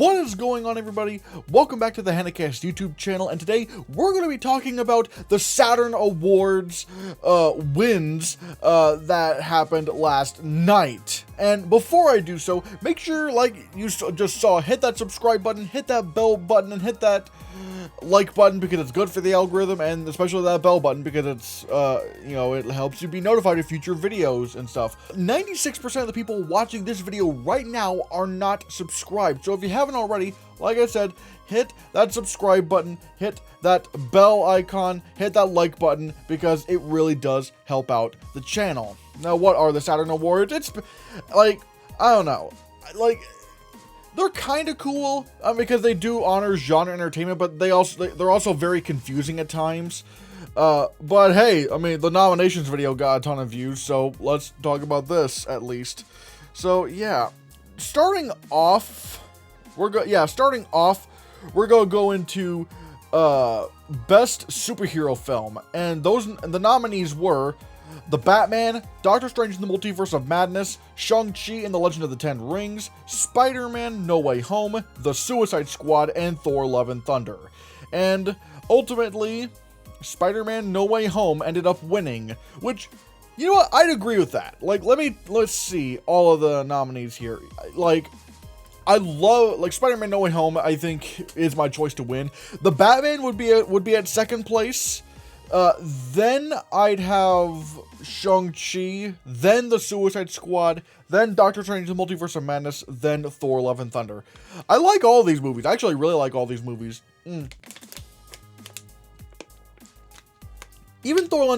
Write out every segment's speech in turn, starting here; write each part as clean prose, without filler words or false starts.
What is going on, everybody? Welcome back to the Hannahcast YouTube channel, and today we're going to be talking about the Saturn Awards wins that happened last night. And before I do so, make sure, like you just saw, hit that subscribe button, hit that bell button, and hit that like button because it's good for the algorithm, and especially that bell button because it's, it helps you be notified of future videos and stuff. 96% of the people watching this video right now are not subscribed, so if you haven't already, like I said, hit that subscribe button, hit that bell icon, hit that like button, because it really does help out the channel. Now, what are the Saturn Awards? It's, like, I don't know, like, they're kind of cool because they do honor genre entertainment, but they're also very confusing at times. But hey, I mean, the nominations video got a ton of views, so let's talk about this at least. So yeah, starting off, we're gonna go into best superhero film, and the nominees were The Batman, Doctor Strange in the Multiverse of Madness, Shang-Chi and the Legend of the Ten Rings, Spider-Man No Way Home, The Suicide Squad, and Thor Love and Thunder. And ultimately, Spider-Man No Way Home ended up winning, which, you know what, I'd agree with that. Like, let's see all of the nominees here. Like, I love, like, Spider-Man No Way Home, I think, is my choice to win. The Batman would be at second place. Then I'd have Shang-Chi, then The Suicide Squad, then Doctor Strange in the Multiverse of Madness, then Thor Love and Thunder. I like all these movies. I actually really like all these movies. Even Thor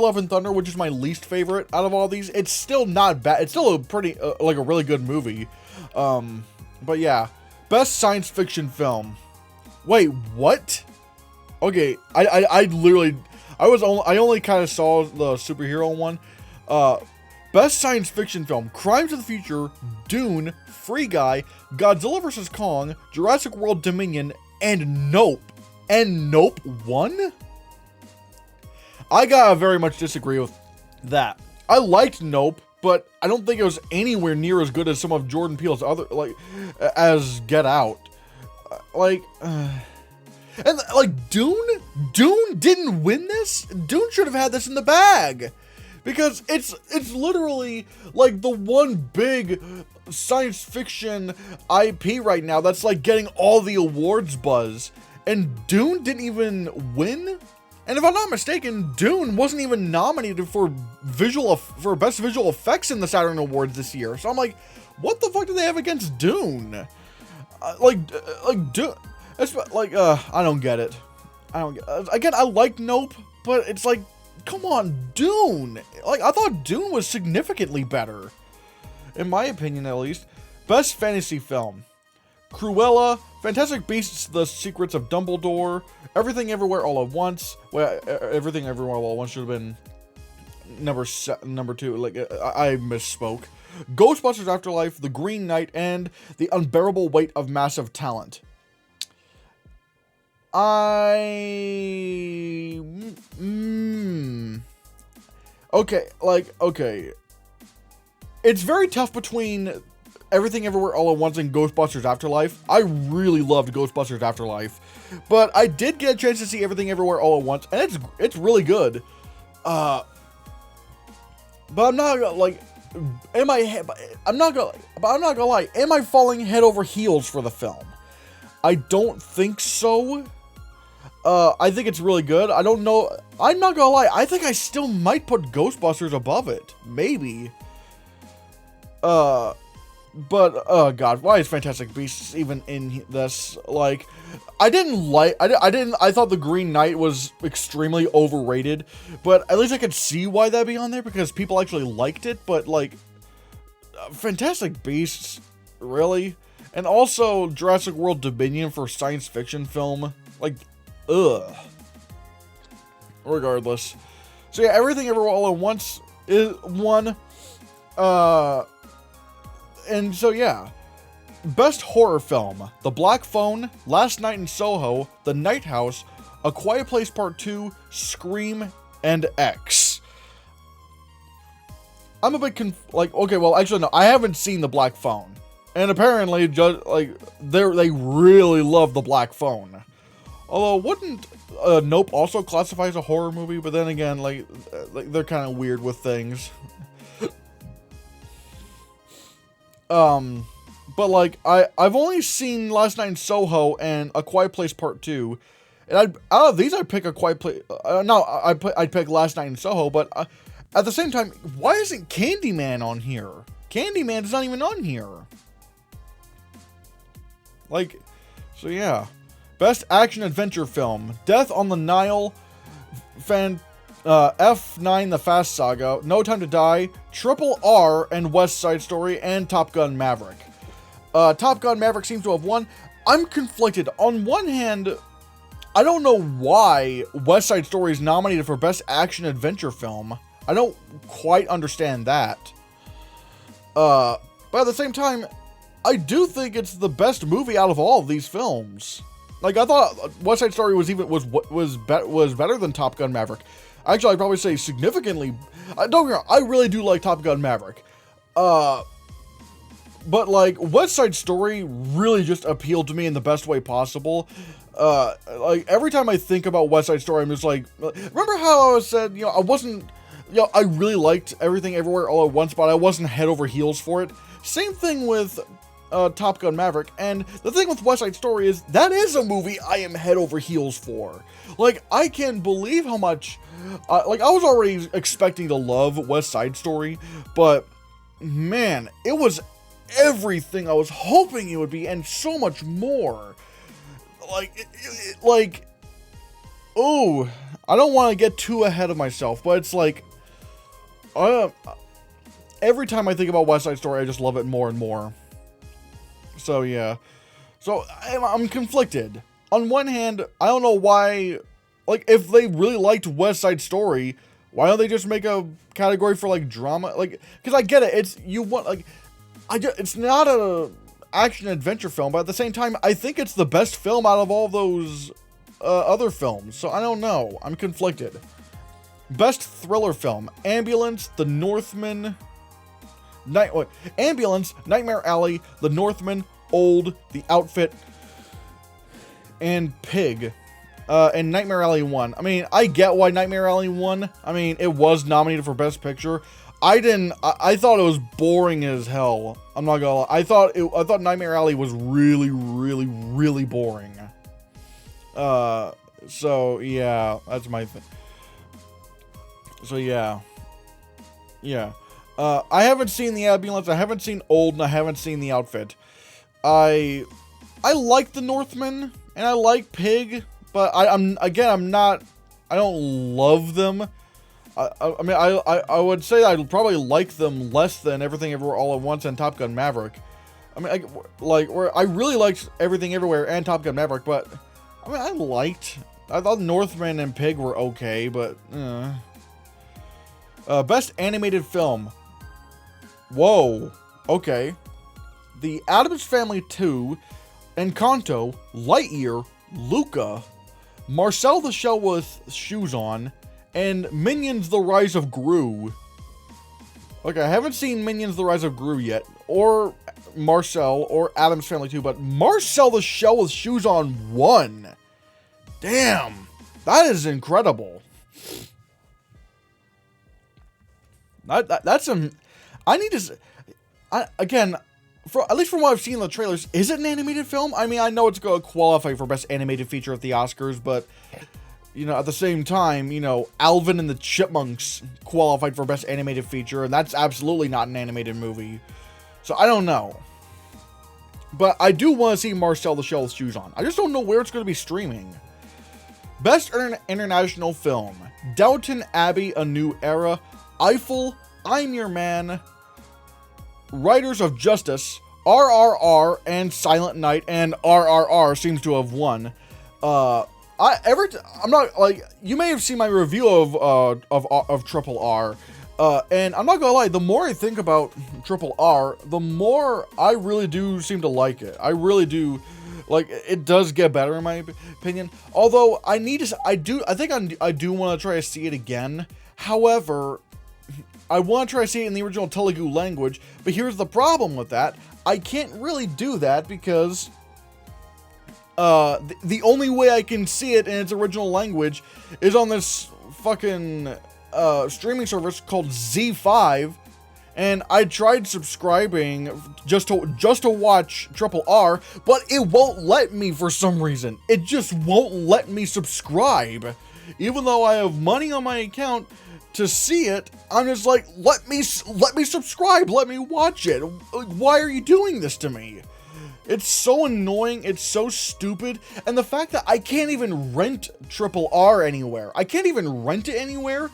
Love and Thunder, which is my least favorite out of all these, it's still not bad. It's still a pretty, like a really good movie. But yeah, best science fiction film. Wait, what? Okay, I only kind of saw the superhero one. Best science fiction film: Crimes of the Future, Dune, Free Guy, Godzilla vs. Kong, Jurassic World Dominion, and Nope. And Nope won? I gotta very much disagree with that. I liked Nope, but I don't think it was anywhere near as good as some of Jordan Peele's other, like, as Get Out. And, like, Dune didn't win this? Dune should have had this in the bag. Because it's literally, like, the one big science fiction IP right now that's, like, getting all the awards buzz. And Dune didn't even win? And if I'm not mistaken, Dune wasn't even nominated for best visual effects in the Saturn Awards this year. So I'm like, what the fuck do they have against Dune? Dune... It's like, I don't get it. Again, I like Nope, but it's like, come on, Dune. Like, I thought Dune was significantly better. In my opinion, at least. Best fantasy film: Cruella, Fantastic Beasts, The Secrets of Dumbledore, Everything Everywhere All at Once. Well, Everything Everywhere All at Once should have been number 2. Like, I misspoke. Ghostbusters Afterlife, The Green Knight, and The Unbearable Weight of Massive Talent. Okay. It's very tough between Everything Everywhere All at Once and Ghostbusters Afterlife. I really loved Ghostbusters Afterlife, but I did get a chance to see Everything Everywhere All at Once, and it's really good. But I'm not gonna, like, I'm not gonna lie, am I falling head over heels for the film? I don't think so. I think it's really good. I don't know. I'm not gonna lie. I think I still might put Ghostbusters above it. Maybe. But, oh god, why is Fantastic Beasts even in this? Like, I thought The Green Knight was extremely overrated, but at least I could see why that'd be on there because people actually liked it, but, like, Fantastic Beasts, really? And also Jurassic World Dominion for science fiction film, like, ugh. Regardless. So yeah, Everything Everywhere All at Once is one. And so yeah. Best horror film: The Black Phone, Last Night in Soho, The Night House, A Quiet Place Part 2, Scream, and X. I'm a bit okay, well, actually no, I haven't seen The Black Phone. And apparently, just like they really love the black phone. Although, wouldn't Nope also classify as a horror movie? But then again, like they're kind of weird with things. But like I've only seen Last Night in Soho and A Quiet Place Part 2, and out of these I'd pick A Quiet Place. No, I'd pick Last Night in Soho. But at the same time, why isn't Candyman on here? Candyman's not even on here. Like, so yeah. Best action adventure film: Death on the Nile, F9 The Fast Saga, No Time to Die, Triple R, and West Side Story, and Top Gun Maverick. Top Gun Maverick seems to have won. I'm conflicted. On one hand, I don't know why West Side Story is nominated for Best Action Adventure Film. I don't quite understand that. But at the same time, I do think it's the best movie out of all of these films. Like, I thought West Side Story was better than Top Gun Maverick. Actually, I'd probably say significantly. Don't get me wrong, I really do like Top Gun Maverick. But like, West Side Story really just appealed to me in the best way possible. Like, every time I think about West Side Story, I'm just like, remember how I said, you know, I really liked Everything Everywhere All at Once, but I wasn't head over heels for it. Same thing with Top Gun Maverick, and the thing with West Side Story is that is a movie I am head over heels for. Like, I can't believe how much, like, I was already expecting to love West Side Story, but man, it was everything I was hoping it would be, and so much more. Like, like, oh, I don't want to get too ahead of myself, but it's like, every time I think about West Side Story, I just love it more and more. So yeah, so I'm conflicted. On one hand, I don't know why, like, if they really liked West Side Story, why don't they just make a category for like drama? Like, because I get it, it's not a action adventure film, but at the same time, I think it's the best film out of all those other films. So I don't know. I'm conflicted. Best thriller film: Ambulance, The Northman. Ambulance, Nightmare Alley, The Northman, Old, The Outfit, and Pig. And Nightmare Alley won. I mean, I get why Nightmare Alley won. I mean, it was nominated for Best Picture. I thought it was boring as hell. I'm not gonna lie. I thought Nightmare Alley was really, really, really boring. So yeah, that's my thing. So yeah. Yeah. I haven't seen The Ambulance, I haven't seen Old, and I haven't seen The Outfit. I like The Northman, and I like Pig, but I don't love them. I mean, I would say I probably like them less than Everything Everywhere All at Once and Top Gun Maverick. I mean, I really liked Everything Everywhere and Top Gun Maverick, but I mean, I thought Northman and Pig were okay, but Best Animated Film. Whoa, okay. The Addams Family 2, Encanto, Lightyear, Luca, Marcel the Shell with Shoes On, and Minions: The Rise of Gru. Okay, I haven't seen Minions: The Rise of Gru yet, or Marcel, or Addams Family 2, but Marcel the Shell with Shoes On won. Damn, that is incredible. That's some... I need to... again, at least from what I've seen in the trailers, is it an animated film? I mean, I know it's going to qualify for Best Animated Feature at the Oscars, but, you know, at the same time, you know, Alvin and the Chipmunks qualified for Best Animated Feature, and that's absolutely not an animated movie. So, I don't know. But I do want to see Marcel the Shell with Shoes On. I just don't know where it's going to be streaming. Best International Film: Downton Abbey, A New Era, Eiffel, I'm Your Man, Riders of Justice, RRR, and Silent Night, and RRR seems to have won. I'm not, like, you may have seen my review of Triple R, and I'm not gonna lie, the more I think about Triple R, the more I really do seem to like it. I really do. Like, it does get better in my opinion. Although I do want to try to see it again. However, I want to try to see it in the original Telugu language, but here's the problem with that. I can't really do that because the only way I can see it in its original language is on this fucking streaming service called Z5, and I tried subscribing just to watch RRR, but it won't let me for some reason. It just won't let me subscribe. Even though I have money on my account to see it, I'm just like, let me subscribe, let me watch it. Why are you doing this to me? It's so annoying, it's so stupid, and the fact that I can't even rent RRR anywhere. I can't even rent it anywhere.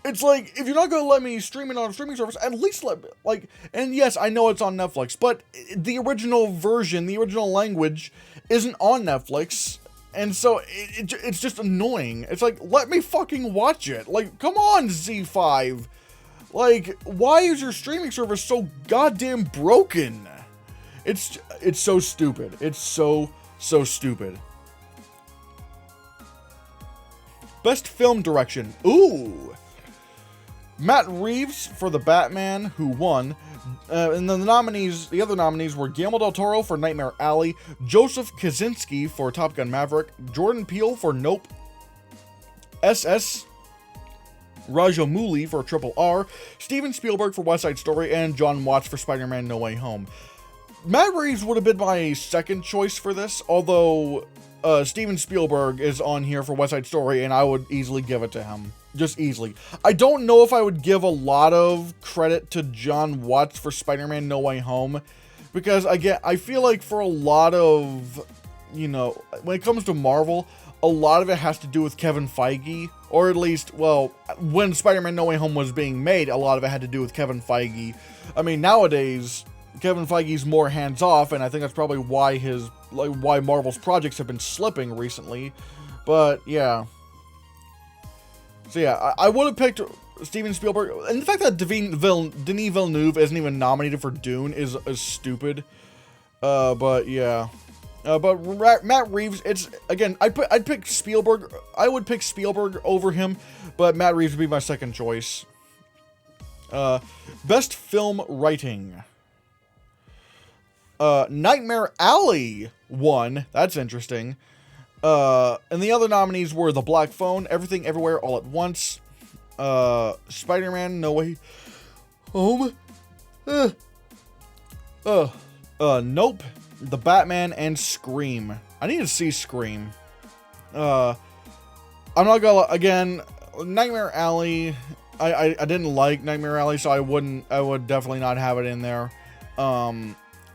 It's like, if you're not gonna let me stream it on a streaming service, at least let me, like, and yes, I know it's on Netflix, but the original version, the original language, isn't on Netflix, and so it's just annoying. It's like, let me fucking watch it. Like, come on, Z5. Like, why is your streaming service so goddamn broken? It's so stupid. It's so stupid. Best film direction. Ooh. Matt Reeves for The Batman, who won. And the other nominees were Guillermo del Toro for Nightmare Alley, Joseph Kosinski for Top Gun Maverick, Jordan Peele for Nope, S.S. Rajamouli for RRR, Steven Spielberg for West Side Story, and John Watts for Spider-Man No Way Home. Matt Reeves would have been my second choice for this, although Steven Spielberg is on here for West Side Story, and I would easily give it to him. Just easily. I don't know if I would give a lot of credit to John Watts for Spider-Man No Way Home, because I feel like for a lot of, you know, when it comes to Marvel, a lot of it has to do with Kevin Feige, or at least, well, when Spider-Man No Way Home was being made, a lot of it had to do with Kevin Feige. I mean, nowadays, Kevin Feige's more hands-off, and I think that's probably why why Marvel's projects have been slipping recently. But yeah. So yeah, I would have picked Steven Spielberg, and the fact that Denis Villeneuve isn't even nominated for Dune is stupid. But yeah. But Matt Reeves, it's, again, I'd pick Spielberg. I would pick Spielberg over him, but Matt Reeves would be my second choice. Best film writing. Nightmare Alley won. That's interesting. And the other nominees were The Black Phone, Everything Everywhere All at Once, Spider-Man No Way Home, Nope, The Batman, and Scream. I need to see Scream. I'm not gonna, again, Nightmare Alley, I didn't like Nightmare Alley, so I would definitely not have it in there.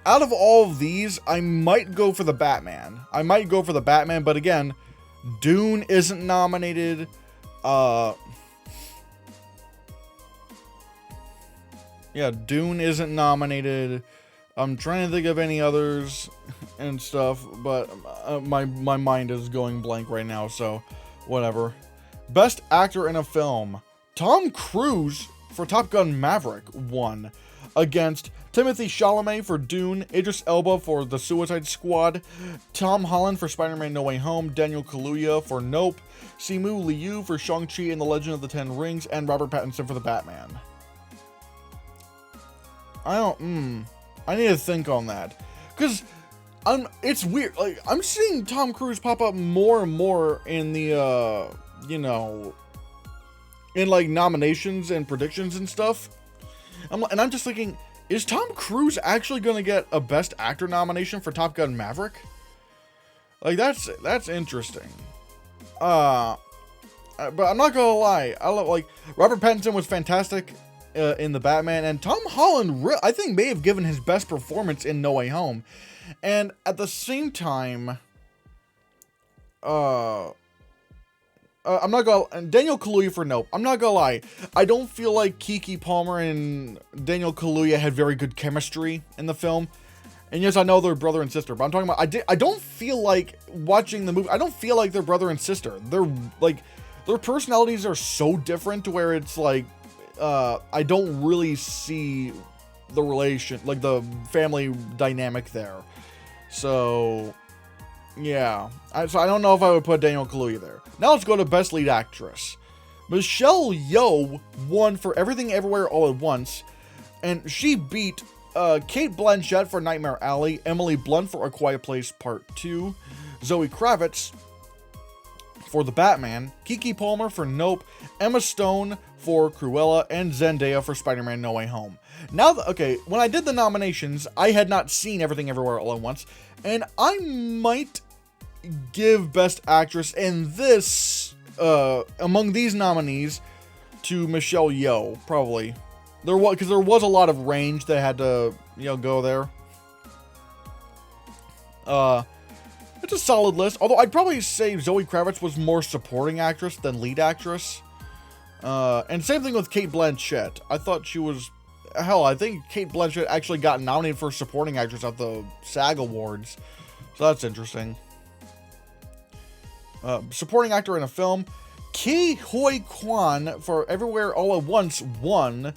Out of all of these, I might go for The Batman. But again, Dune isn't nominated. Yeah, Dune isn't nominated. I'm trying to think of any others and stuff, but my mind is going blank right now, so whatever. Best actor in a film. Tom Cruise for Top Gun Maverick won, against Timothée Chalamet for Dune, Idris Elba for The Suicide Squad, Tom Holland for Spider-Man No Way Home, Daniel Kaluuya for Nope, Simu Liu for Shang-Chi and the Legend of the Ten Rings, and Robert Pattinson for The Batman. I need to think on that, because it's weird, like, I'm seeing Tom Cruise pop up more and more in the, you know, in, like, nominations and predictions and stuff. And I'm just thinking, is Tom Cruise actually going to get a Best Actor nomination for Top Gun Maverick? Like, that's interesting. But I'm not gonna lie, I love, like, Robert Pattinson was fantastic in The Batman, and Tom Holland, I think, may have given his best performance in No Way Home. And at the same time, I'm not gonna, Daniel Kaluuya for Nope. I'm not gonna lie, I don't feel like Keke Palmer and Daniel Kaluuya had very good chemistry in the film. And yes, I know they're brother and sister, but I'm talking about, I don't feel like watching the movie, I don't feel like they're brother and sister. They're like, their personalities are so different to where it's like, I don't really see the relation, like the family dynamic there. So yeah, so I don't know if I would put Daniel Kaluuya there. Now let's go to Best Lead Actress. Michelle Yeoh won for Everything Everywhere All at Once, and she beat Kate Blanchett for Nightmare Alley, Emily Blunt for A Quiet Place Part 2, Zoe Kravitz for The Batman, Keke Palmer for Nope, Emma Stone for Cruella, and Zendaya for Spider-Man No Way Home. Now, okay, when I did the nominations, I had not seen Everything Everywhere All at Once, and I might give Best Actress in this, among these nominees, to Michelle Yeoh, probably. Because there was a lot of range that had to, go there. It's a solid list, although I'd probably say Zoe Kravitz was more supporting actress than lead actress. And same thing with Kate Blanchett. I thought she was... Hell, I think Kate Blanchett actually got nominated for supporting actress at the SAG Awards. So that's interesting. Supporting actor in a film, Ke Huy Quan for Everywhere All at Once won.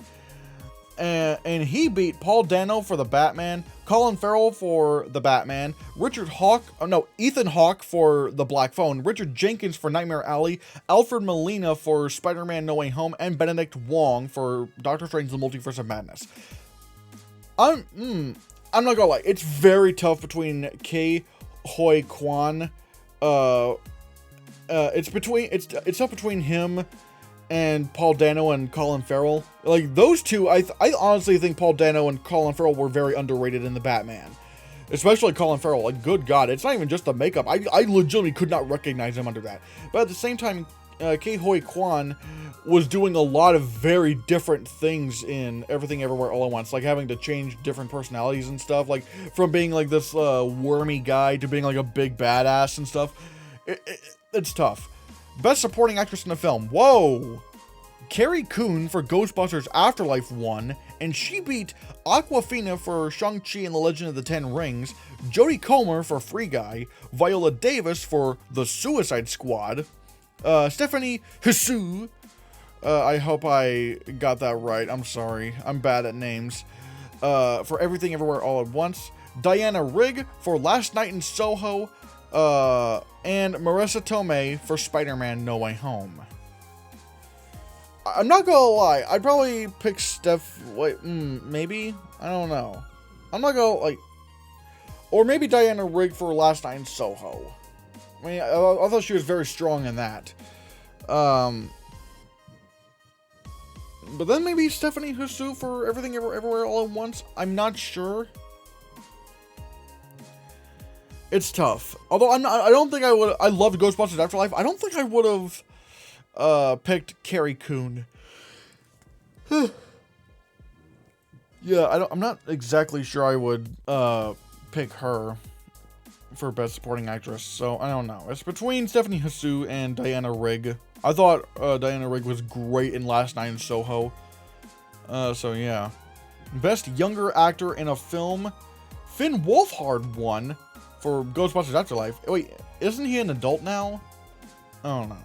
And he beat Paul Dano for The Batman, Colin Farrell for The Batman, Ethan Hawke for The Black Phone, Richard Jenkins for Nightmare Alley, Alfred Molina for Spider-Man No Way Home, and Benedict Wong for Doctor Strange: The Multiverse of Madness. I'm not gonna lie, it's very tough between Ke Huy Quan. It's tough between him and Paul Dano and Colin Farrell. Like, those two, I honestly think Paul Dano and Colin Farrell were very underrated in The Batman. Especially Colin Farrell. Like, good God, it's not even just the makeup. I legitimately could not recognize him under that. But at the same time, Ke Huy Quan was doing a lot of very different things in Everything Everywhere All at Once. Like, having to change different personalities and stuff. Like, from being, like, this wormy guy to being, like, a big badass and stuff. It's tough. Best Supporting Actress in a Film. Whoa! Carrie Coon for Ghostbusters Afterlife won, and she beat Awkwafina for Shang-Chi and the Legend of the Ten Rings, Jodie Comer for Free Guy, Viola Davis for The Suicide Squad, Stephanie Hsu, I hope I got that right, I'm sorry, I'm bad at names, for Everything Everywhere All at Once, Diana Rigg for Last Night in Soho, and Marissa Tomei for Spider-Man No Way Home. I'm not gonna lie, I'd probably pick maybe? I don't know. I'm not gonna, or maybe Diana Rigg for Last Night in Soho. I mean, I thought she was very strong in that. But then maybe Stephanie Hsu for Everything Everywhere All at Once? I'm not sure. It's tough. Although I don't think I would. I loved Ghostbusters Afterlife. I don't think I would have picked Carrie Coon. Yeah, I'm not exactly sure I would pick her for Best Supporting Actress. So I don't know. It's between Stephanie Hsu and Diana Rigg. I thought Diana Rigg was great in Last Night in Soho. So yeah. Best Younger Actor in a Film, Finn Wolfhard won for Ghostbusters Afterlife. Wait, isn't he an adult now? I don't know.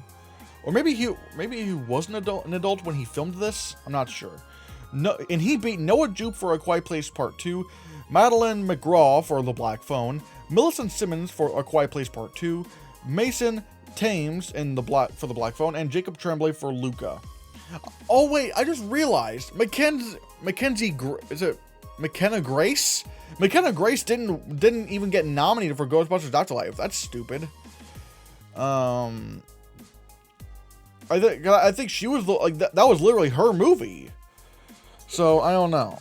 Or maybe he was an adult when he filmed this? I'm not sure. No, and he beat Noah Jupe for A Quiet Place Part 2, Madeline McGraw for The Black Phone, Millicent Simmons for A Quiet Place Part 2, Mason Thames for The Black Phone, and Jacob Tremblay for Luca. Oh wait, I just realized McKenna Grace? McKenna Grace didn't even get nominated for Ghostbusters Afterlife. That's stupid. I think she was that was literally her movie. So I don't know.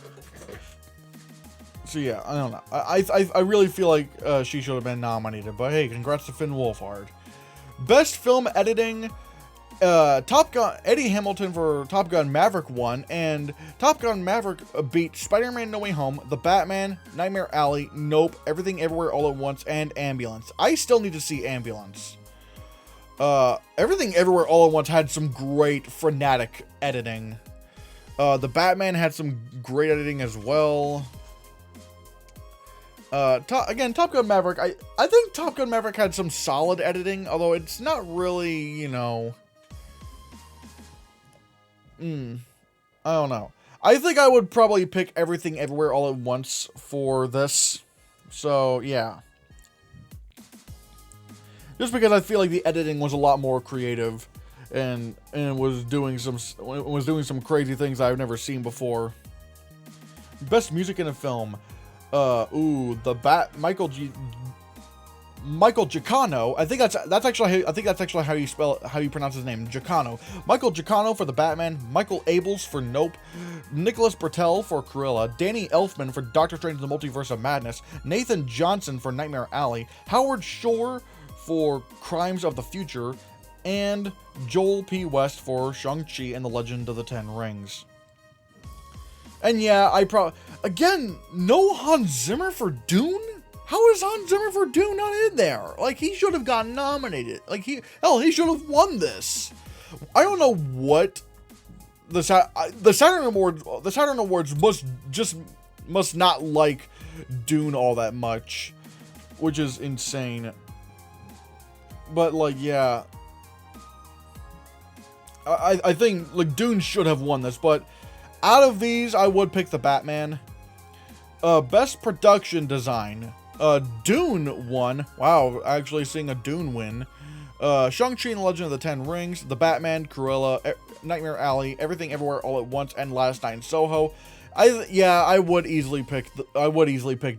So yeah, I don't know. I really feel like she should have been nominated. But hey, congrats to Finn Wolfhard. Best Film Editing. Top Gun, Eddie Hamilton for Top Gun Maverick won, and Top Gun Maverick beat Spider-Man No Way Home, The Batman, Nightmare Alley, Nope, Everything Everywhere All at Once, and Ambulance. I still need to see Ambulance. Everything Everywhere All at Once had some great frenetic editing. The Batman had some great editing as well. Again, Top Gun Maverick, I think Top Gun Maverick had some solid editing, although it's not really, you know... I don't know. I think I would probably pick Everything Everywhere All at Once for this. So, yeah. Just because I feel like the editing was a lot more creative. and was doing some crazy things I've never seen before. Best music in a film. Michael Giacchino. I think that's actually how you pronounce his name, Giacchino. Michael Giacchino for The Batman, Michael Abels for Nope, Nicholas Britell for Cruella, Danny Elfman for Doctor Strange in the Multiverse of Madness, Nathan Johnson for Nightmare Alley, Howard Shore for Crimes of the Future, and Joel P. West for Shang-Chi and the Legend of the Ten Rings. And yeah, again, no Hans Zimmer for Dune? How is Hans Zimmer for Dune not in there? Like, he should have gotten nominated. Like, he should have won this. I don't know what the Saturn Awards must not like Dune all that much, which is insane. But like, yeah, I think like Dune should have won this, but out of these, I would pick The Batman. Best production design. Dune won. Wow, actually seeing a Dune win. Shang-Chi and the Legend of the Ten Rings, The Batman, Cruella, Nightmare Alley, Everything Everywhere All at Once, and Last Night in Soho. I would easily pick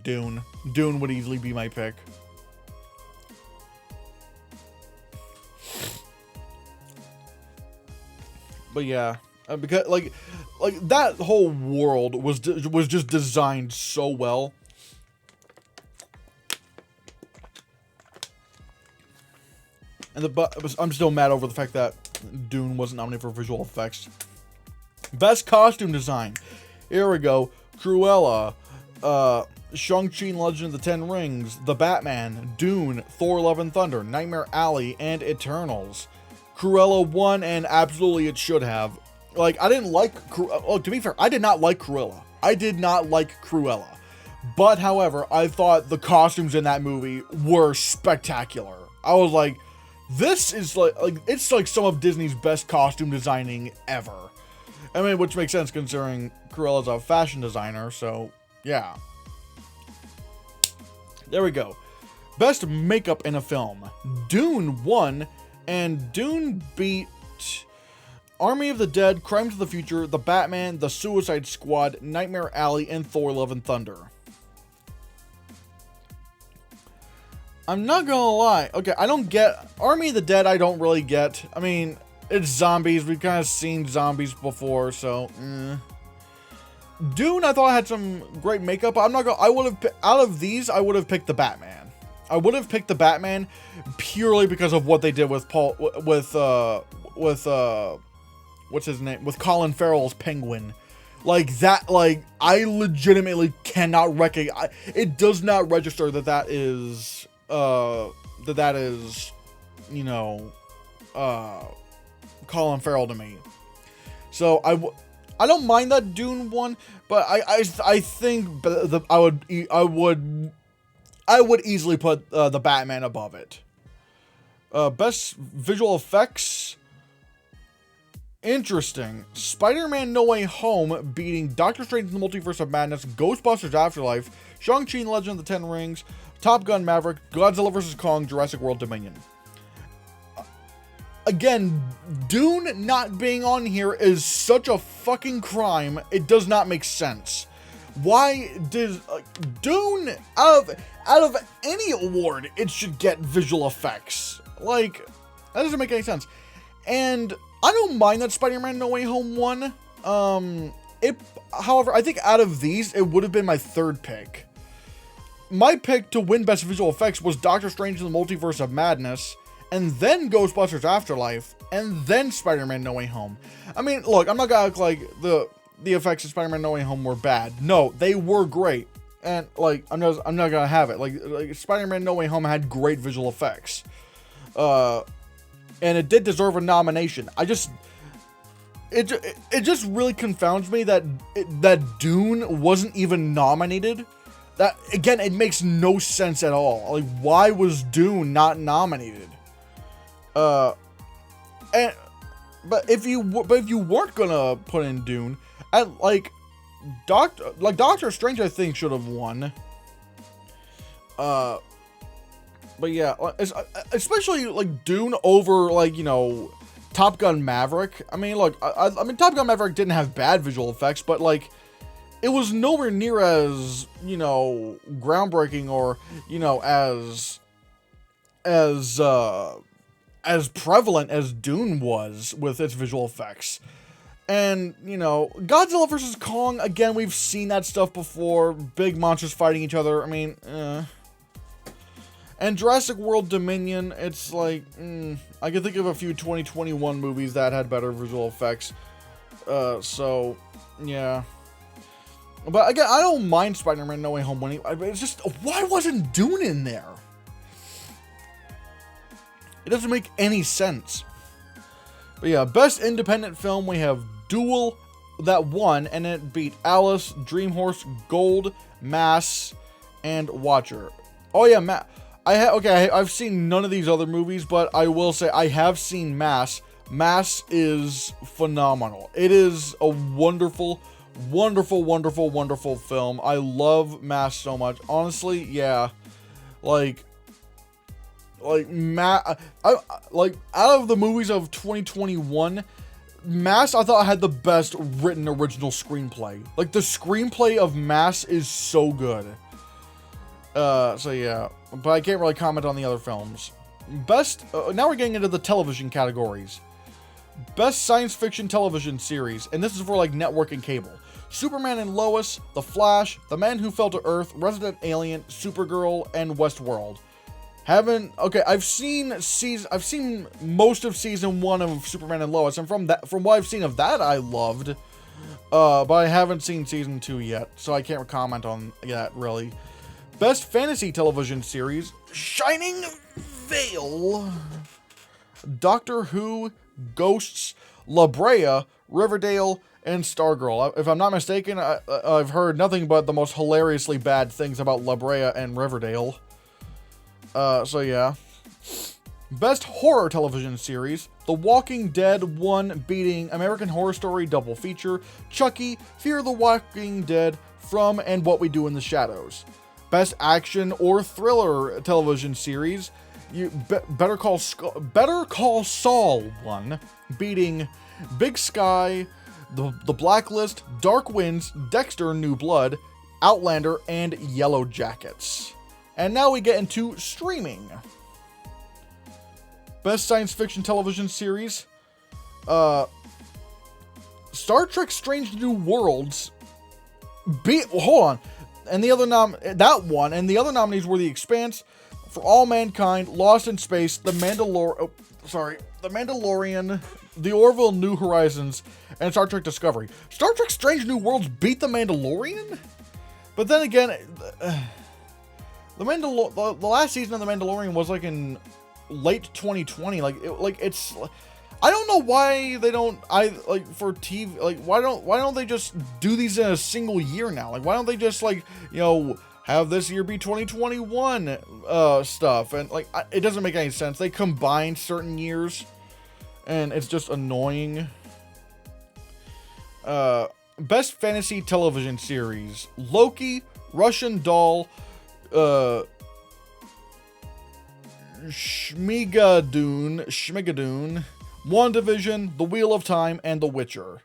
Dune. Dune would easily be my pick. But yeah, because like that whole world was just designed so well. And I'm still mad over the fact that Dune wasn't nominated for visual effects. Best costume design. Here we go. Cruella, Shang-Chi and Legend of the Ten Rings, The Batman, Dune, Thor: Love and Thunder, Nightmare Alley, and Eternals. Cruella won, and absolutely it should have. Like, I didn't like to be fair, I did not like Cruella. But, however, I thought the costumes in that movie were spectacular. I was like, this is it's like some of Disney's best costume designing ever. I mean, which makes sense considering Cruella's a fashion designer, so yeah. There we go. Best makeup in a film. Dune won, and Dune beat Army of the Dead, Crimes of the Future, The Batman, The Suicide Squad, Nightmare Alley, and Thor: Love and Thunder. I'm not gonna lie. Okay, I don't get Army of the Dead. I don't really get. I mean, it's zombies. We've kind of seen zombies before, so. Dune, I thought I had some great makeup. I'm not gonna. I would have out of these. I would have picked the Batman. I would have picked the Batman purely because of what they did with what's his name? With Colin Farrell's Penguin. Like that, like, I legitimately cannot recognize. It does not register that is, you know, Colin Farrell to me. So I don't mind that Dune one, but I think I would easily put the Batman above it. Best visual effects. Interesting. Spider-Man No Way Home beating Doctor Strange in the Multiverse of Madness, Ghostbusters Afterlife, Shang-Chi and the Legend of the Ten Rings, Top Gun Maverick, Godzilla vs. Kong, Jurassic World Dominion. Again, Dune not being on here is such a fucking crime, it does not make sense. Why did Dune, out of any award, it should get visual effects? Like, that doesn't make any sense. And I don't mind that Spider-Man No Way Home won. However, I think out of these, it would have been my third pick. My pick to win Best Visual Effects was Doctor Strange in the Multiverse of Madness, and then Ghostbusters Afterlife, and then Spider-Man No Way Home. I mean, look, I'm not gonna act like the effects of Spider-Man No Way Home were bad. No, they were great. And, like, I'm not gonna have it. Like Spider-Man No Way Home had great visual effects. And it did deserve a nomination. It just really confounds me that Dune wasn't even nominated. That, again, it makes no sense at all. Like, why was Dune not nominated? But if you weren't gonna put in Dune, Doctor Strange, I think, should have won. But yeah, especially like Dune over, like, you know, Top Gun Maverick. I mean, look, I mean, Top Gun Maverick didn't have bad visual effects, but like, it was nowhere near as, you know, groundbreaking or, you know, as prevalent as Dune was with its visual effects. And, you know, Godzilla vs. Kong, again, we've seen that stuff before. Big monsters fighting each other. I mean, And Jurassic World Dominion, it's like, I can think of a few 2021 movies that had better visual effects. So, yeah. But again, I don't mind Spider-Man No Way Home winning. It's just, why wasn't Dune in there? It doesn't make any sense. But yeah, best independent film, we have Duel, that won, and it beat Alice, Dream Horse, Gold, Mass, and Watcher. Oh yeah, I've seen none of these other movies, but I will say I have seen Mass. Mass is phenomenal. It is a wonderful, wonderful, wonderful, wonderful film. I love Mass so much. Honestly, yeah. Like out of the movies of 2021, Mass, I thought, had the best written original screenplay. Like, the screenplay of Mass is so good. So yeah, but I can't really comment on the other films. Best, now we're getting into the television categories. Best science fiction television series, and this is for like network and cable. Superman and Lois, The Flash, The Man Who Fell to Earth, Resident Alien, Supergirl, and Westworld. I've seen most of season 1 of Superman and Lois, and from what I've seen of that, I loved. But I haven't seen season 2 yet, so I can't comment on that really. Best fantasy television series, Shining Vale, Doctor Who, Ghosts, La Brea, Riverdale, and Stargirl. If I'm not mistaken, I've heard nothing but the most hilariously bad things about La Brea and Riverdale. So yeah. Best horror television series, The Walking Dead won, beating American Horror Story double feature, Chucky, Fear the Walking Dead, From, and What We Do in the Shadows. Best action or thriller television series, Better Call Saul won, beating Big Sky, The Blacklist, Dark Winds, Dexter: New Blood, Outlander, and Yellow Jackets. And now we get into streaming. Best science fiction television series, Star Trek: Strange New Worlds hold on. And the other that one, and the other nominees were The Expanse, For All Mankind, Lost in Space, The Mandalorian, The Orville: New Horizons, and Star Trek Discovery. Star Trek: Strange New Worlds beat The Mandalorian? But then again, the last season of The Mandalorian was like in late 2020. It's I don't know why they don't for TV, like why don't they just do these in a single year now? Like, why don't they just, like, you know, have this year be 2021 stuff? And like, it doesn't make any sense. They combine certain years and it's just annoying. Best fantasy television series, Loki, Russian Doll, Shmigadoon, WandaVision, The Wheel of Time, and The Witcher.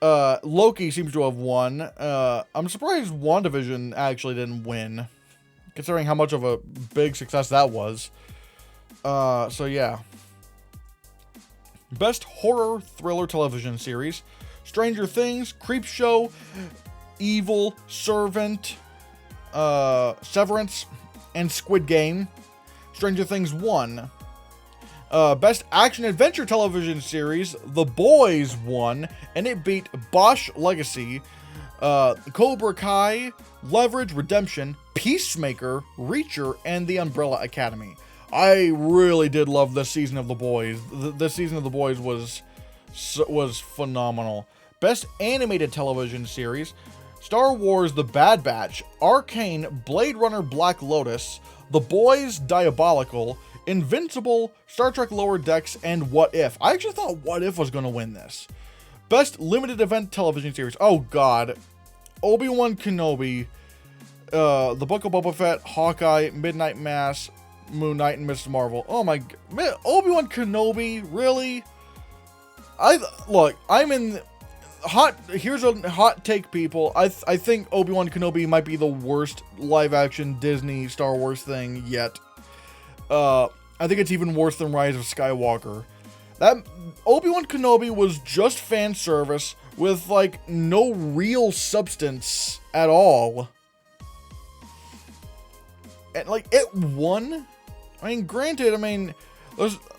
Loki seems to have won. I'm surprised WandaVision actually didn't win, considering how much of a big success that was. So yeah. Best horror thriller television series, Stranger Things, Creepshow, Evil, Servant, Severance, and Squid Game. Stranger Things won. Best action adventure television series, The Boys won, and it beat Bosch Legacy, Cobra Kai, Leverage, Redemption, Peacemaker, Reacher, and The Umbrella Academy. I really did love this season of The Boys. This season of The Boys was phenomenal. Best animated television series, Star Wars: The Bad Batch, Arcane, Blade Runner: Black Lotus, The Boys: Diabolical, Invincible, Star Trek: Lower Decks, and What If. I actually thought What If was going to win this. Best limited event television series. Oh god. Obi-Wan Kenobi, The Book of Boba Fett, Hawkeye, Midnight Mass, Moon Knight, and Mr. Marvel. Oh my god. Obi-Wan Kenobi? Really? look, I'm in here's a hot take, people. I think Obi-Wan Kenobi might be the worst live-action Disney Star Wars thing yet. I think it's even worse than Rise of Skywalker. That Obi-Wan Kenobi was just fan service with, like, no real substance at all. And, like, it won. I mean, granted, I mean,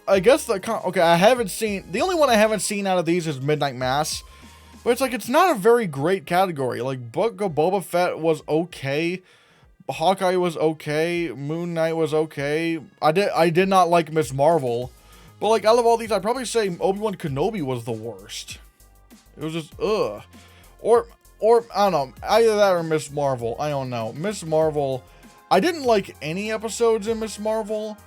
I guess okay, I haven't seen, the only one I haven't seen out of these is Midnight Mass. But it's like, it's not a very great category. Like, Book of Boba Fett was okay. Hawkeye was okay. Moon Knight was okay. I did not like Miss Marvel. But, like, out of all these, I'd probably say Obi-Wan Kenobi was the worst. It was just, ugh. Or, I don't know. Either that or Miss Marvel. I don't know. Miss Marvel, I didn't like any episodes in Miss Marvel.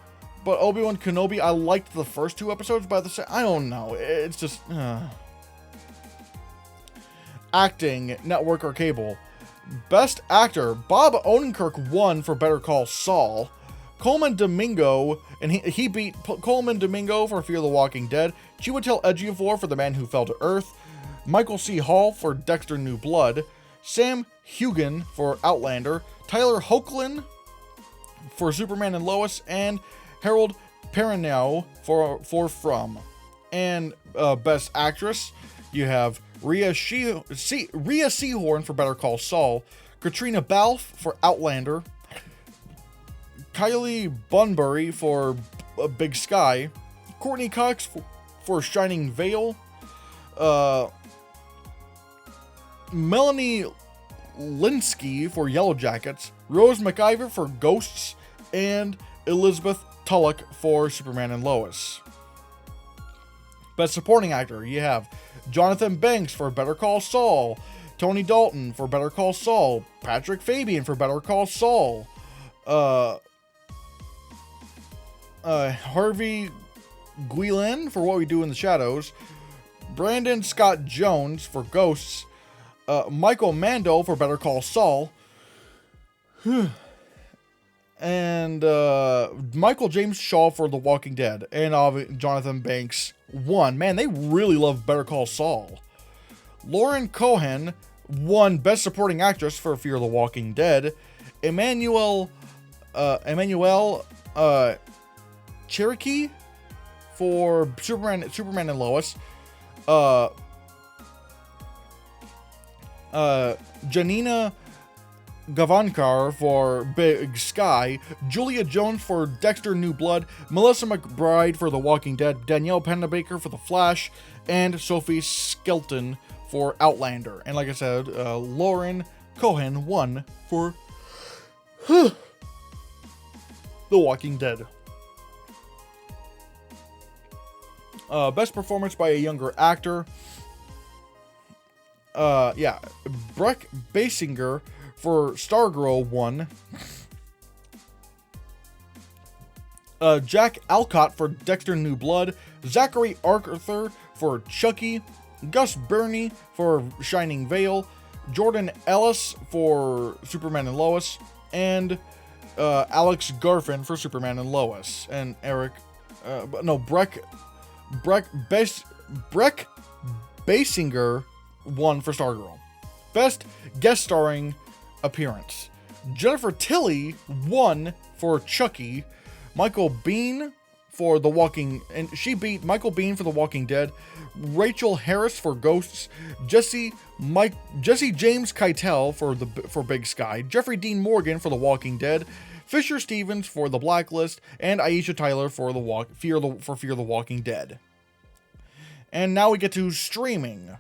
But Obi-Wan Kenobi, I liked the first 2 episodes. But I don't know. It's just, Acting, network or cable. Best actor, Bob Odenkirk won for Better Call Saul. Coleman Domingo, and he beat Coleman Domingo for Fear the Walking Dead. Chiwetel Ejiofor for The Man Who Fell to Earth. Michael C. Hall for Dexter New Blood. Sam Heughan for Outlander. Tyler Hoechlin for Superman and Lois. And Harold Perrineau for From. And Best Actress, you have Rhea Seehorn for Better Call Saul, Katrina Balfe for Outlander, Kylie Bunbury for Big Sky, Courtney Cox for Shining Vale, Melanie Linsky for Yellow Jackets, Rose McIver for Ghosts, and Elizabeth Tulloch for Superman and Lois. Best Supporting Actor, you have Jonathan Banks for Better Call Saul, Tony Dalton for Better Call Saul, Patrick Fabian for Better Call Saul, Harvey Guillen for What We Do in the Shadows, Brandon Scott Jones for Ghosts, Michael Mando for Better Call Saul, and Michael James Shaw for The Walking Dead, and Jonathan Banks won. Man, they really love Better Call Saul. Lauren Cohan won Best Supporting Actress for Fear the Walking Dead. Emmanuel Cherokee for Superman and Lois. Janina Gavankar for Big Sky, Julia Jones for Dexter New Blood, Melissa McBride for The Walking Dead, Danielle Pennebaker for The Flash, and Sophie Skelton for Outlander. And like I said, Lauren Cohan won for The Walking Dead. Best Performance by a Younger Actor. Breck Basinger for Stargirl won. Jack Alcott for Dexter New Blood. Zachary Arthur for Chucky. Gus Burney for Shining Vale. Jordan Ellis for Superman and Lois. And Alex Garfin for Superman and Lois. And Breck Basinger won for Stargirl. Best Guest Starring Appearance. Jennifer Tilly won for Chucky. Michael Biehn for The Walking, and she beat Michael Biehn for The Walking Dead. Rachel Harris for Ghosts. Jesse James Keitel for Big Sky. Jeffrey Dean Morgan for The Walking Dead. Fisher Stevens for The Blacklist, and Aisha Tyler for Fear the Walking Dead. And now we get to streaming.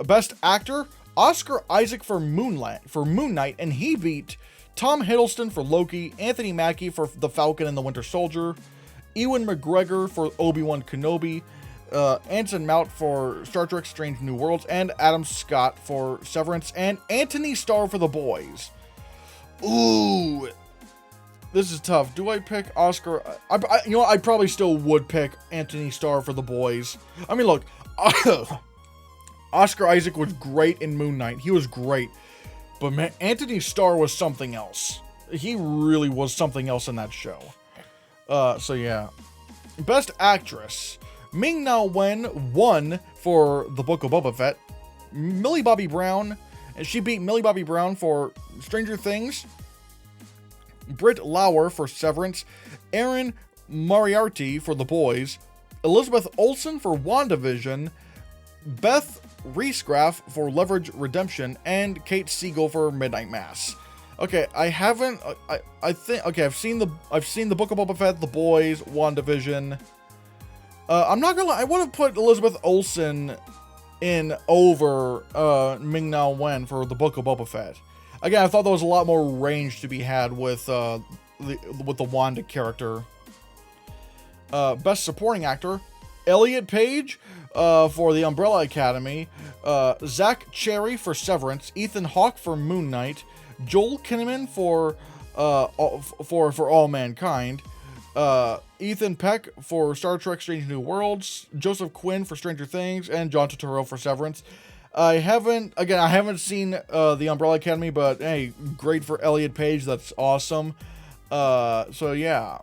Best Actor, Oscar Isaac for Moon Knight, and he beat Tom Hiddleston for Loki, Anthony Mackie for The Falcon and the Winter Soldier, Ewan McGregor for Obi-Wan Kenobi, Anson Mount for Star Trek Strange New Worlds, and Adam Scott for Severance, and Anthony Starr for The Boys. Ooh, this is tough. Do I pick Oscar? I probably still would pick Anthony Starr for The Boys. I mean, look, Oscar Isaac was great in Moon Knight. He was great. But man, Anthony Starr was something else. He really was something else in that show. So yeah. Best Actress. Ming-Na Wen won for the Book of Boba Fett. Millie Bobby Brown, and she beat Millie Bobby Brown for Stranger Things. Britt Lauer for Severance. Aaron Moriarty for The Boys. Elizabeth Olsen for WandaVision. Beth Reesgraff for Leverage Redemption, and Kate Siegel for Midnight Mass. Okay, I haven't. I think. Okay, I've seen the Book of Boba Fett, The Boys, WandaVision. I'm not gonna lie. I would have put Elizabeth Olsen in over Ming-Na Wen for the Book of Boba Fett. Again, I thought there was a lot more range to be had with the Wanda character. Best Supporting Actor, Elliot Page for The Umbrella Academy, Zach Cherry for Severance, Ethan Hawke for Moon Knight, Joel Kinnaman for All Mankind, Ethan Peck for Star Trek Strange New Worlds, Joseph Quinn for Stranger Things, and John Turturro for Severance. I haven't seen The Umbrella Academy, but hey, great for Elliot Page, that's awesome. So yeah.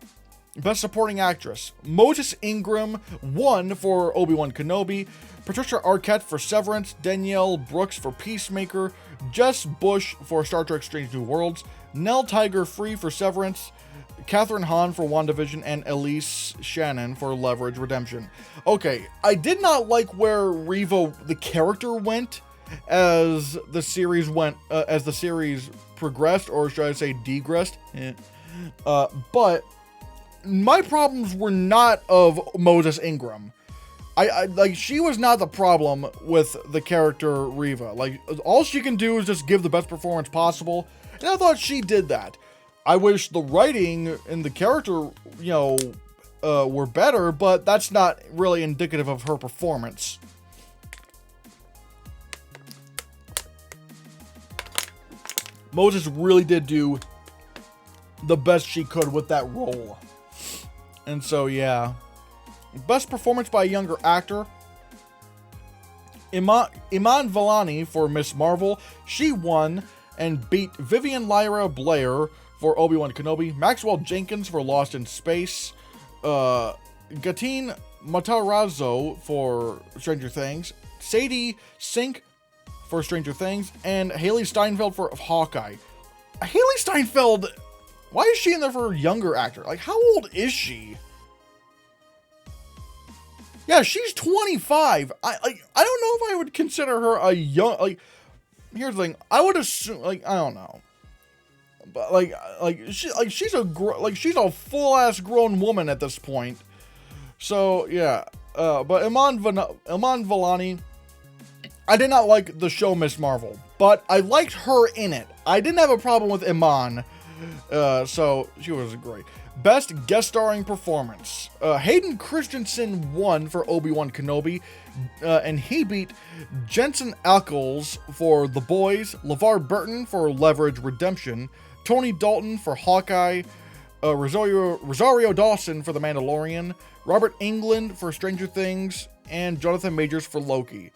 Best Supporting Actress, Moses Ingram won for Obi-Wan Kenobi, Patricia Arquette for Severance, Danielle Brooks for Peacemaker, Jess Bush for Star Trek Strange New Worlds, Nell Tiger Free for Severance, Catherine Hahn for WandaVision, and Elise Shannon for Leverage Redemption. Okay, I did not like where Reva, the character, went as the series progressed, or should I say degressed? But my problems were not of Moses Ingram. I like, she was not the problem with the character Reva. Like, all she can do is just give the best performance possible, and I thought she did that. I wish the writing and the character, were better, but that's not really indicative of her performance. Moses really did do the best she could with that role. And so, yeah. Best performance by a younger actor, Iman Vellani for Miss Marvel. She won and beat Vivian Lyra Blair for Obi-Wan Kenobi, Maxwell Jenkins for Lost in Space, Gatine Matarazzo for Stranger Things, Sadie Sink for Stranger Things, and Haley Steinfeld for Hawkeye. Haley Steinfeld, why is she in there for a younger actor? Like, how old is she? Yeah, she's 25. I don't know if I would consider her a young, like, here's the thing. I would assume, like, I don't know. But she's a full-ass grown woman at this point. So, yeah. But Iman Vellani, I did not like the show Miss Marvel, but I liked her in it. I didn't have a problem with Iman. So she was great. Best guest starring performance. Hayden Christensen won for Obi-Wan Kenobi, and he beat Jensen Ackles for The Boys, LeVar Burton for Leverage Redemption, Tony Dalton for Hawkeye, Rosario Dawson for The Mandalorian, Robert Englund for Stranger Things, and Jonathan Majors for Loki.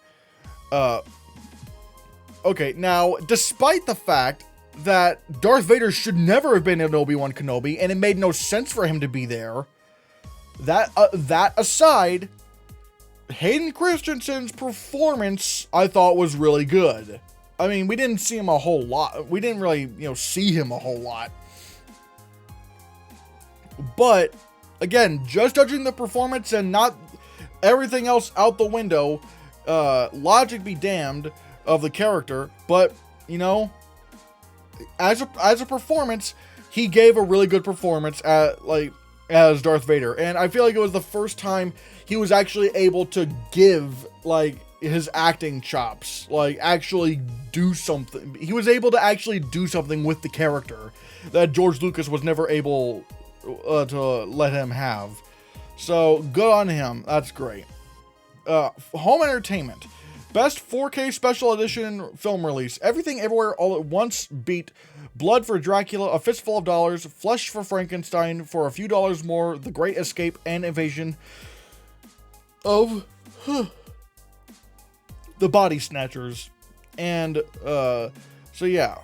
Okay, now, despite the fact that Darth Vader should never have been in Obi-Wan Kenobi, and it made no sense for him to be there, that aside, Hayden Christensen's performance, I thought, was really good. I mean, we didn't see him a whole lot. We didn't really, see him a whole lot. But, again, just judging the performance and not everything else out the window, logic be damned of the character, but, as a performance, he gave a really good performance as Darth Vader, and I feel like it was the first time he was actually able to give his acting chops, actually do something. He was able to actually do something with the character that George Lucas was never able to let him have. So good on him. That's great. Home entertainment. Best 4K Special Edition film release. Everything Everywhere All at Once beat Blood for Dracula, A Fistful of Dollars, Flesh for Frankenstein, For a Few Dollars More, The Great Escape, and Invasion of the Body Snatchers. And, so yeah.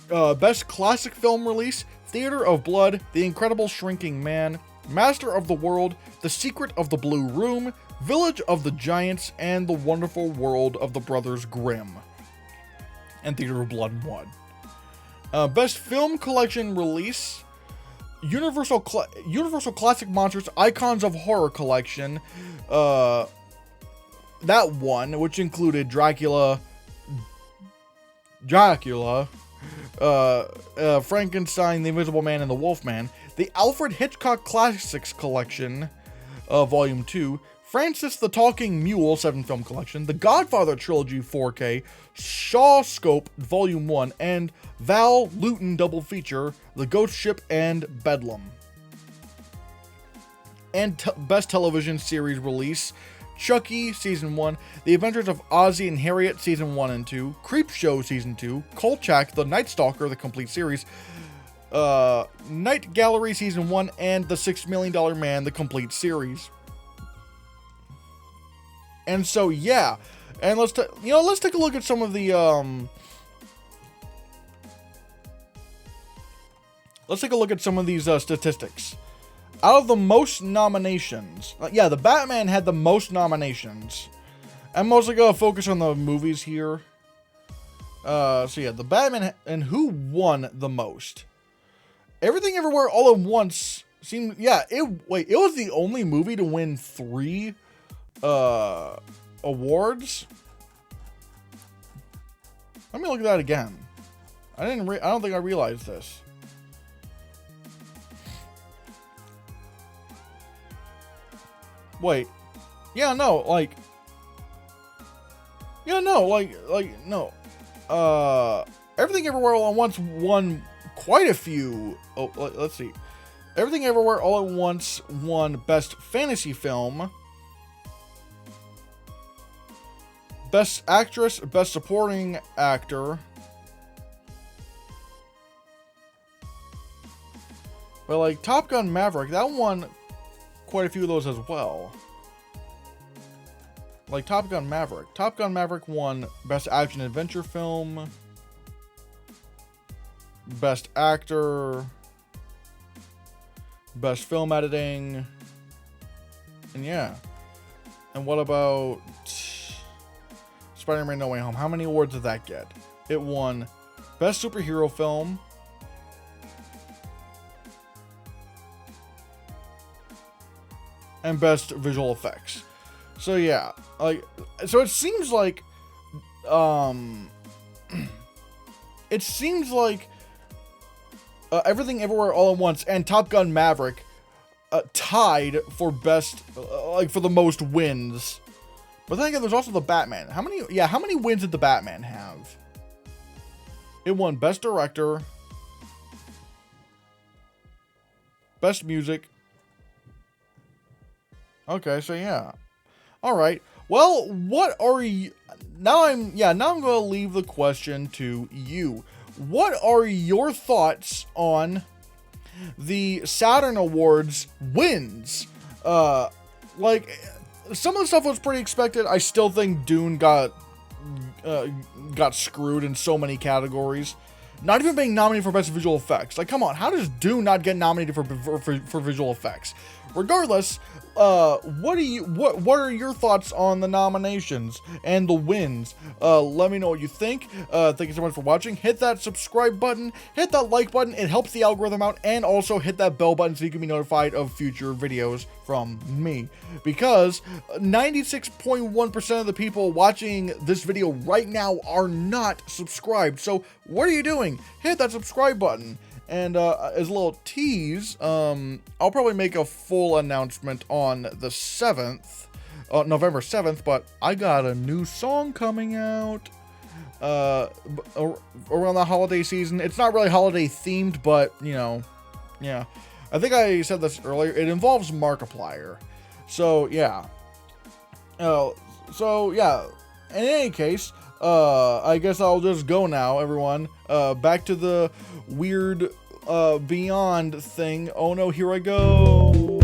Best Classic Film Release. Theater of Blood, The Incredible Shrinking Man, Master of the World, The Secret of the Blue Room, Village of the Giants, and The Wonderful World of the Brothers Grimm. And Theater of Blood and Blood. Best Film Collection Release, Universal Classic Monsters Icons of Horror Collection. That one, which included Dracula, Frankenstein, The Invisible Man, and the Wolfman. The Alfred Hitchcock Classics Collection, Volume 2. Francis the Talking Mule 7-film collection. The Godfather Trilogy 4K. Shaw Scope Volume 1. And Val Luton double feature, The Ghost Ship and Bedlam. And Best Television Series Release, Chucky Season 1, The Adventures of Ozzie and Harriet Season 1 and 2, Creepshow Season 2, Kolchak, The Night Stalker, the complete series, Night Gallery Season 1, and The $6 Million Man, the complete series. And so, yeah, and let's take a look at some of the, let's take a look at some of these statistics. Out of the most nominations, yeah, the Batman had the most nominations. I'm mostly gonna focus on the movies here. So yeah, the Batman, and who won the most? Everything Everywhere All at Once seemed, yeah, it was the only movie to win 3 awards. Let me look at that again. I don't think I realized this. Wait. Yeah, no, like... Yeah, no, no. Everything Everywhere All at Once won quite a few... Oh, let's see. Everything Everywhere All at Once won Best Fantasy Film, Best Actress, Best Supporting Actor. But, like, Top Gun Maverick, that won quite a few of those as well. Like Top Gun Maverick. Top Gun Maverick won Best Action Adventure Film, Best Actor, Best Film Editing, and yeah. And what about Spider-Man No Way Home? How many awards did that get? It won Best Superhero Film, and Best Visual Effects. So yeah, like, so it seems like, Everything Everywhere All at Once and Top Gun Maverick tied for best, for the most wins. But then again, there's also the Batman. How many wins did the Batman have? It won Best Director, Best Music. Okay, so yeah. All right. Well, what are you... Now I'm going to leave the question to you. What are your thoughts on the Saturn Awards wins? Like, some of the stuff was pretty expected. I still think Dune got screwed in so many categories. Not even being nominated for Best Visual Effects. Like, come on, how does Dune not get nominated for visual effects? Regardless, what are your thoughts on the nominations and the wins? Let me know what you think. Thank you so much for watching. Hit that subscribe button, hit that like button. It helps the algorithm out, and also hit that bell button so you can be notified of future videos from me. Because 96.1% of the people watching this video right now are not subscribed. So what are you doing? Hit that subscribe button. And as a little tease, I'll probably make a full announcement on the 7th, November 7th, but I got a new song coming out around the holiday season. It's not really holiday themed, but, you know, yeah. I think I said this earlier. It involves Markiplier. So, yeah. So, yeah. In any case, I guess I'll just go now, everyone. Back to the weird Beyond thing. Oh no, here I go.